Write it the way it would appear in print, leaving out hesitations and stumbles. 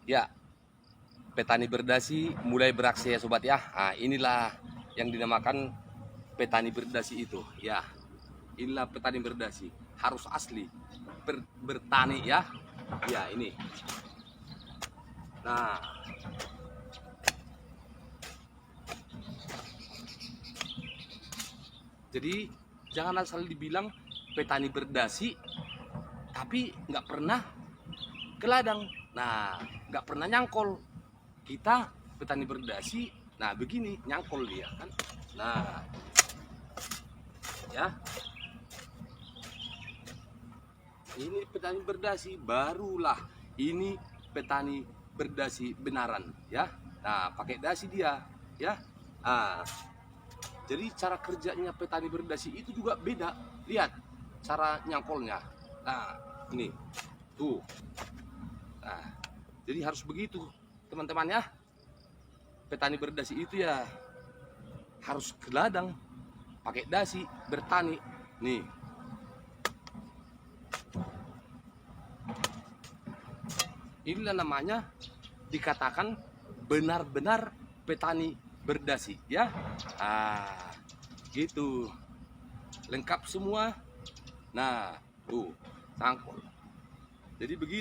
Ya, petani berdasi mulai beraksi ya sobat ya. Nah, inilah yang dinamakan petani berdasi itu. Ya, inilah petani berdasi. Harus asli bertani ya. Ya, ini. Nah, jadi jangan asal dibilang petani berdasi tapi nggak pernah ke ladang. Nah, nggak pernah nyangkol. Kita petani berdasi, nah begini nyangkol dia kan. Nah, ya, ini petani berdasi, barulah ini petani berdasi benaran ya. Nah, pakai dasi dia ya. Nah, jadi cara kerjanya petani berdasi itu juga beda. Lihat cara nyangkolnya. Nah, ini tuh. Nah, jadi harus begitu teman-teman ya. Petani berdasi itu ya harus ke ladang pakai dasi bertani. Nih, inilah namanya dikatakan benar-benar petani berdasi ya. Ah, gitu. Lengkap semua. Nah, tuh, sangkol. Jadi begitu.